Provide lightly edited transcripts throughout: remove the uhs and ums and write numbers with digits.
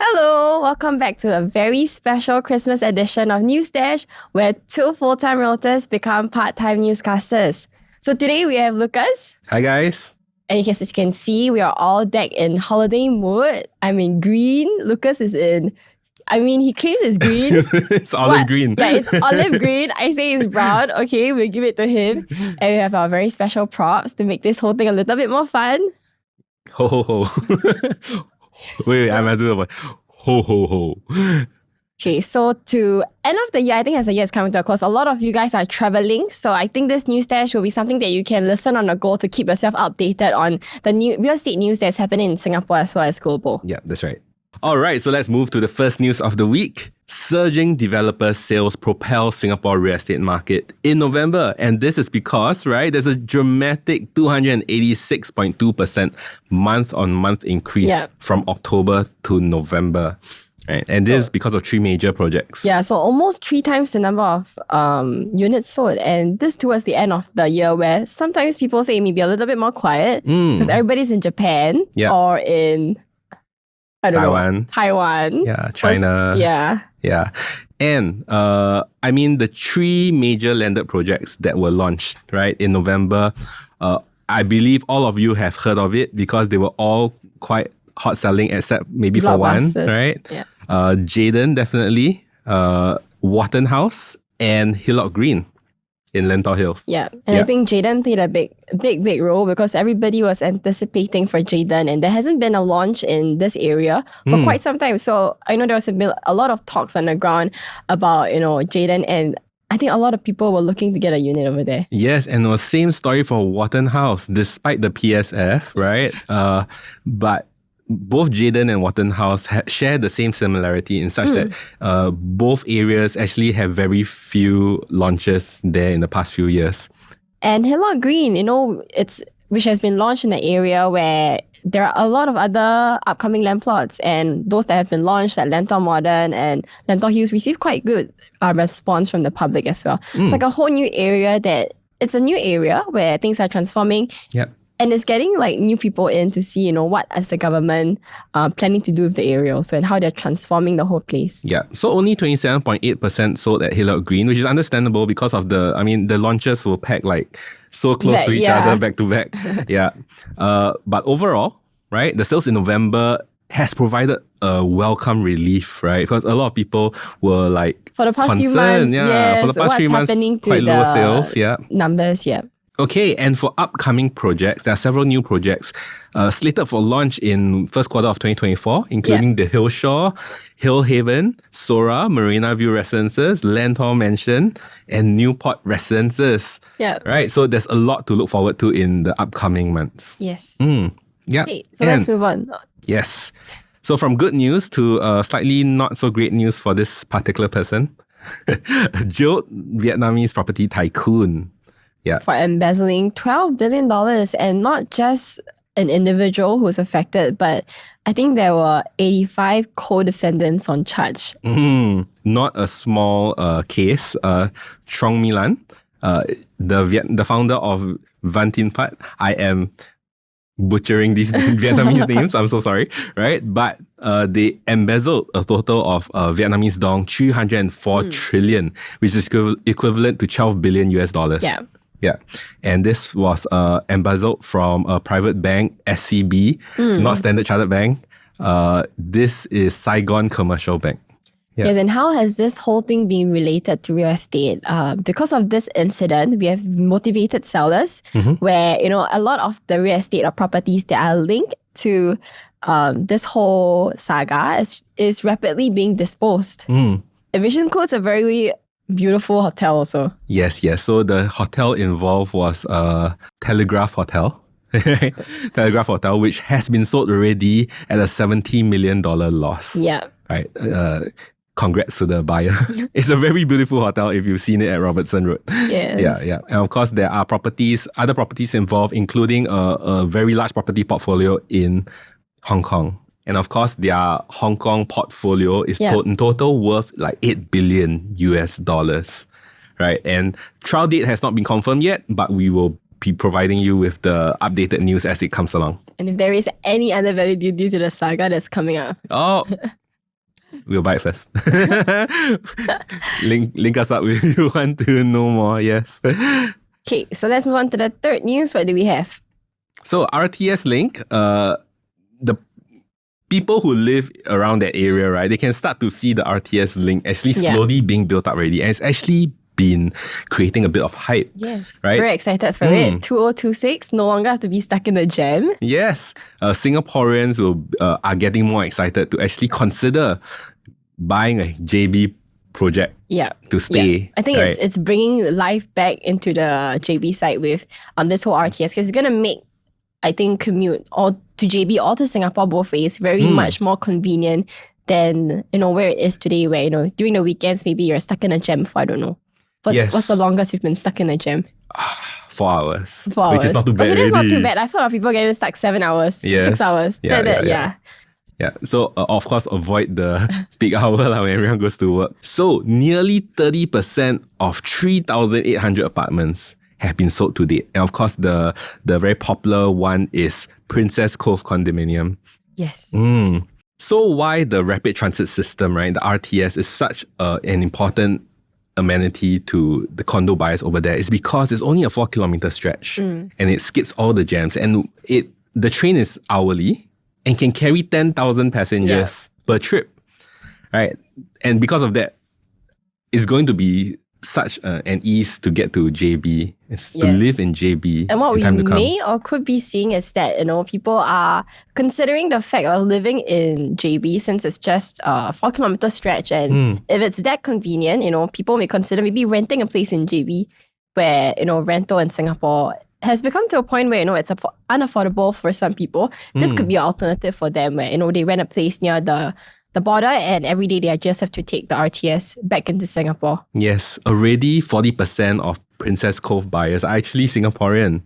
Hello, welcome back to a very special Christmas edition of News Dash, where two full-time realtors become part-time newscasters. So today we have Lucas. Hi guys. And as you can see, we are all decked in holiday mood. I'm in green. Lucas is he claims it's green. It's olive green. Yeah, it's olive green. I say it's brown. Okay, we'll give it to him. And we have our very special props to make this whole thing a little bit more fun. Ho ho ho. Wait, I must do it. Ho ho ho. Okay, so to end of the year, I think as the year is coming to a close, a lot of you guys are traveling. So I think this news dash will be something that you can listen on the go to keep yourself updated on the new real estate news that's happening in Singapore as well as global. Yeah, that's right. All right, so let's move to the first news of the week. Surging developer sales propel Singapore real estate market in November. And this is because, right, there's a dramatic 286.2% month-on-month increase from October to November. Right, and this is because of three major projects. Yeah, so almost 3 times the number of units sold. And this towards the end of the year where sometimes people say maybe a little bit more quiet because everybody's in Japan or in... Taiwan. Yeah, China. Yeah. And the three major landed projects that were launched, right, in November, I believe all of you have heard of it because they were all quite hot selling except maybe for one, right? Yeah. Jayden, definitely. Wharton House and Hillock Green in Lentor Hills. Yeah, and I think Jayden played a big role because everybody was anticipating for Jayden, and there hasn't been a launch in this area for quite some time. So I know there was a lot of talks on the ground about, Jayden, and I think a lot of people were looking to get a unit over there. Yes, and it was same story for Wharton House, despite the PSF, right? But both Jayden and Wharton House share the same similarity in such that both areas actually have very few launches there in the past few years. And Hillock Green, which has been launched in the area where there are a lot of other upcoming land plots, and those that have been launched at Lentor Modern and Lentor Hills receive quite good response from the public as well. It's like a whole new area it's a new area where things are transforming. Yep. And it's getting new people in to see, what is the government planning to do with the area also and how they're transforming the whole place. Yeah, so only 27.8% sold at Hillock Green, which is understandable because of the launches were packed so close to each other, back to back. Yeah. But overall, right, the sales in November has provided a welcome relief, right? Because a lot of people were for the past concerned, few months, for the past 3 months, quite low sales, numbers, Okay, and for upcoming projects, there are several new projects slated for launch in first quarter of 2024, including the Hillshore, Hill Haven, Sora, Marina View Residences, Lentor Mansion, and Newport Residences. Yeah. Right, so there's a lot to look forward to in the upcoming months. Yes. Yeah. Okay, so let's move on. Yes. So from good news to slightly not so great news for this particular person. Jailed Vietnamese property tycoon. Yeah. For embezzling $12 billion, and not just an individual who was affected, but I think there were 85 co-defendants on charge. Not a small case. Trong Milan, the founder of Van Tin Phat. I am butchering these Vietnamese names. I'm so sorry. Right? But they embezzled a total of Vietnamese dong 304 trillion, which is equivalent to $12 billion US. Yeah, and this was embezzled from a private bank, SCB, not Standard Chartered Bank. This is Saigon Commercial Bank. Yeah. Yes, and how has this whole thing been related to real estate? Because of this incident, we have motivated sellers where, a lot of the real estate or properties that are linked to this whole saga is rapidly being disposed. Which includes a very beautiful hotel also. Yes. So the hotel involved was Telegraph Hotel. Telegraph Hotel, which has been sold already at a $70 million loss. Yeah. Right. Congrats to the buyer. It's a very beautiful hotel if you've seen it at Robertson Road. Yes. Yeah. And of course, there are other properties involved, including a very large property portfolio in Hong Kong. And of course, their Hong Kong portfolio is in total worth $8 billion US, right? And trial date has not been confirmed yet, but we will be providing you with the updated news as it comes along. And if there is any other value due to the saga that's coming up. Oh, We'll buy it first. link us up if you want to know more. Yes. Okay, so let's move on to the third news. What do we have? So RTS link, the people who live around that area, right, they can start to see the RTS link actually slowly being built up already. And it's actually been creating a bit of hype. Yes. Right? Very excited for it. 2026, no longer have to be stuck in a jam. Yes. Singaporeans are getting more excited to actually consider buying a JB project to stay. Yeah. I think it's bringing life back into the JB side with this whole RTS, because it's going to make, I think, commute or to JB or to Singapore both ways very much more convenient than, where it is today, where, during the weekends, maybe you're stuck in a jam for, I don't know. What's the longest you've been stuck in a jam? 4 hours. 4 hours. Which is not too bad. Okay, that's not too bad. I've heard of people getting stuck 7 hours, 6 hours. Yeah. So, of course, avoid the peak hour when everyone goes to work. So, nearly 30% of 3,800 apartments have been sold to date. And of course, the very popular one is Princess Cove Condominium. Yes. So, why the rapid transit system, right? The RTS is such an important amenity to the condo buyers over there is because it's only a 4-kilometer stretch and it skips all the jams, and the train is hourly and can carry 10,000 passengers per trip, right? And because of that, it's going to be such an ease to get to JB. It's to live in JB. And what we may or could be seeing is that, people are considering the fact of living in JB, since it's just a 4-kilometer stretch. And if it's that convenient, people may consider maybe renting a place in JB where, rental in Singapore has become to a point where, it's unaffordable for some people. This could be an alternative for them where, they rent a place near the border, and every day they just have to take the RTS back into Singapore. Yes, already 40% of Princess Cove buyers are actually Singaporean.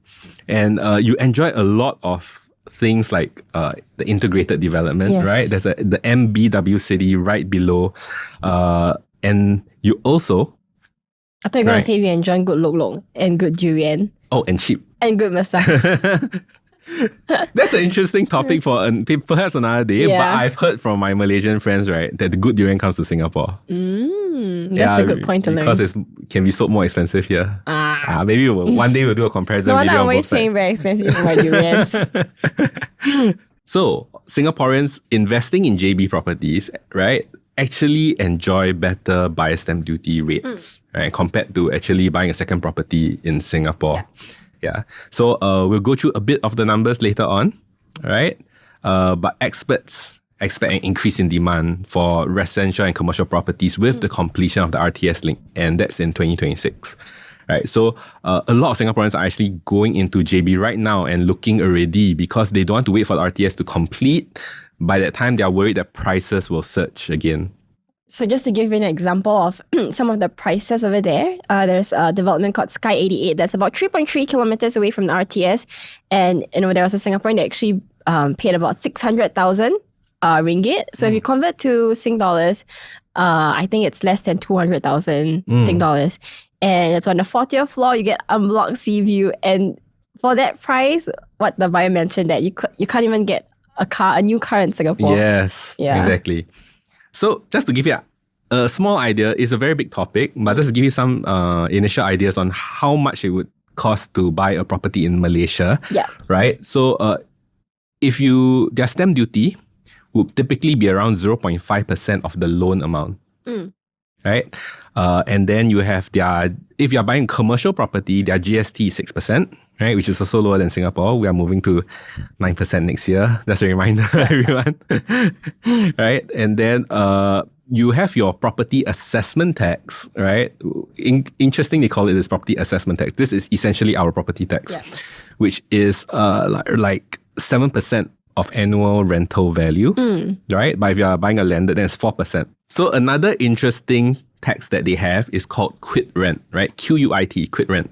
And you enjoy a lot of things like the integrated development, right? There's the MBW city right below. And you also... I thought you were going to say we enjoy good lok lok and good durian. Oh, and cheap. And good massage. That's an interesting topic for perhaps another day. But I've heard from my Malaysian friends, right, that the good durian comes to Singapore. That's a good point to learn. Because it can be sold more expensive here. Maybe one day we'll do a comparison video. I'm always paying very expensive for my durians. So, Singaporeans investing in JB properties, right, actually enjoy better buyer stamp duty rates, right, compared to actually buying a second property in Singapore. Yeah. So we'll go through a bit of the numbers later on, right? But experts expect an increase in demand for residential and commercial properties with the completion of the RTS link, and that's in 2026. Right. So a lot of Singaporeans are actually going into JB right now and looking already because they don't want to wait for the RTS to complete. By that time, they are worried that prices will surge again. So just to give you an example of some of the prices over there, there's a development called Sky 88 that's about 3.3 kilometers away from the RTS. And, there was a Singaporean that actually paid about 600,000 ringgit. So if you convert to Sing dollars, I think it's less than 200,000 Sing dollars. And it's on the 40th floor, you get unblocked sea view. And for that price, what the buyer mentioned, that you can't even get a new car in Singapore. Yes, exactly. So just to give you a small idea, it's a very big topic, but just to give you some initial ideas on how much it would cost to buy a property in Malaysia. Right? So their stamp duty would typically be around 0.5% of the loan amount. Right? And then you have if you're buying commercial property, their GST is 6%, right? Which is also lower than Singapore. We are moving to 9% next year. That's a reminder, everyone. Right? And then you have your property assessment tax, right? Interesting, they call it this property assessment tax. This is essentially our property tax, which is like 7% of annual rental value, right? But if you are buying a landed, then it's 4%. So another interesting tax that they have is called quit rent, right? QUIT, quit rent.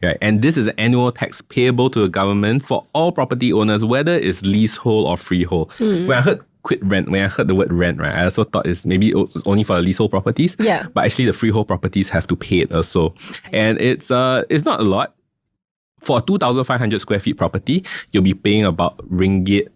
Right? And this is an annual tax payable to the government for all property owners, whether it's leasehold or freehold. When I heard quit rent, when I heard the word rent, right, I also thought it's only for the leasehold properties. But actually the freehold properties have to pay it also. And it's not a lot. For a 2,500 square feet property, you'll be paying about 87.50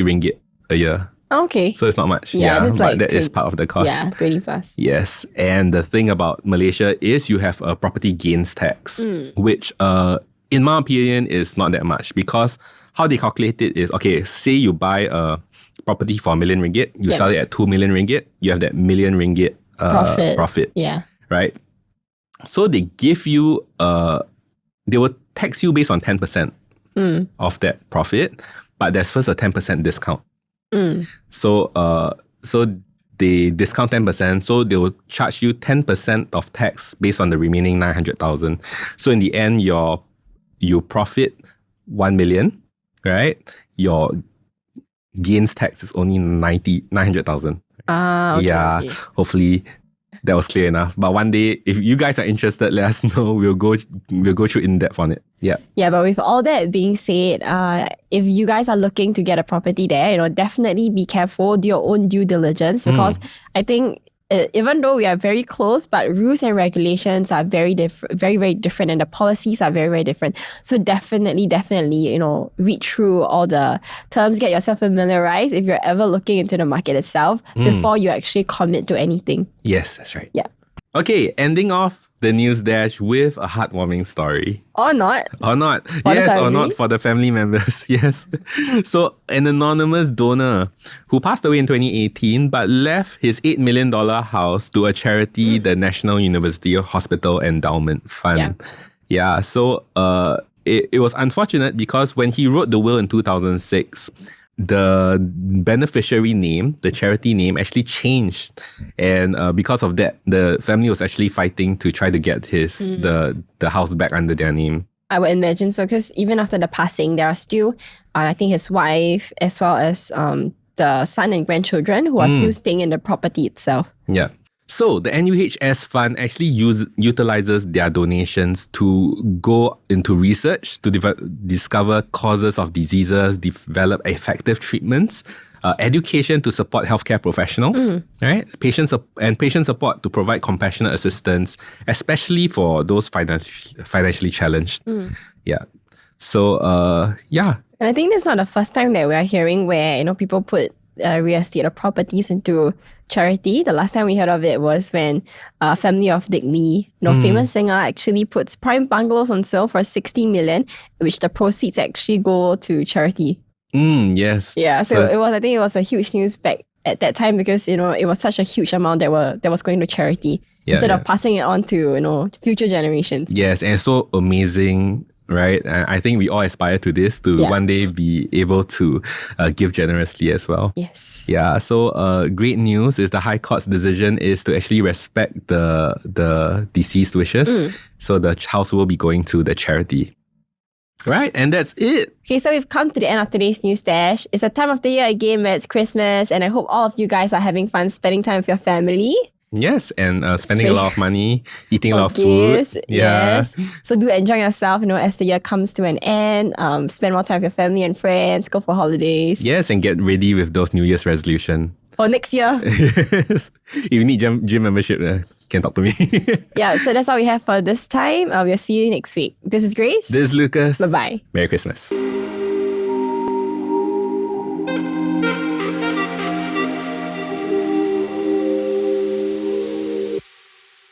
ringgit a year. Okay. So it's not much. Yeah, it's but like that is part of the cost. Yeah, 20 plus. Yes. And the thing about Malaysia is you have a property gains tax, which in my opinion is not that much, because how they calculate it is, okay, say you buy a property for RM1 million, you sell it at RM2 million, you have that RM1 million profit. Yeah. Right? So they give you, they will tax you based on 10% of that profit, but there's first a 10% discount. So they discount 10%, so they will charge you 10% of tax based on the remaining 900,000. So in the end, you profit 1 million, right? Your gains tax is only 900,000. Okay. Hopefully that was clear enough. But one day, if you guys are interested, let us know. We'll go through in depth on it. Yeah. Yeah, but with all that being said, if you guys are looking to get a property there, definitely be careful, do your own due diligence, because I think even though we are very close, but rules and regulations are very different, very, very different, and the policies are very, very different. So definitely, read through all the terms, get yourself familiarized if you're ever looking into the market itself before you actually commit to anything. Yes, that's right. Yeah. Okay, ending off the news dash with a heartwarming story. Or not. Or not. For yes, or not for the family members. Yes. So an anonymous donor who passed away in 2018 but left his $8 million house to a charity, the National University Hospital Endowment Fund. Yeah. So it was unfortunate because when he wrote the will in 2006, the beneficiary name, the charity name, actually changed, and because of that, the family was actually fighting to try to get the house back under their name. I would imagine so, because even after the passing, there are still, I think, his wife as well as the son and grandchildren who are still staying in the property itself. Yeah. So the NUHS fund actually utilizes their donations to go into research to discover causes of diseases, develop effective treatments, education to support healthcare professionals, right? Patient support to provide compassionate assistance, especially for those financially challenged. Yeah. So And I think that's not the first time that we are hearing where people put real estate or properties into charity. The last time we heard of it was when family of Dick Lee, famous singer, actually puts prime bungalows on sale for 60 million, which the proceeds actually go to charity. Yes. Yeah, so I think it was a huge news back at that time, because it was such a huge amount that was going to charity instead of passing it on to future generations. Yes, and it's so amazing. Right, and I think we all aspire to this, to one day be able to give generously as well. Yes. Yeah. So, great news is the High Court's decision is to actually respect the deceased wishes. So the house will be going to the charity. Right, and that's it. Okay, so we've come to the end of today's news dash. It's a time of the year again where it's Christmas, and I hope all of you guys are having fun spending time with your family. Yes, and spending a lot of money, eating a lot of gifts, food. Yeah. Yes. So do enjoy yourself, as the year comes to an end. Spend more time with your family and friends. Go for holidays. Yes, and get ready with those New Year's resolutions. For next year. If you need gym membership, can talk to me. Yeah, so that's all we have for this time. We'll see you next week. This is Grace. This is Lucas. Bye-bye. Merry Christmas.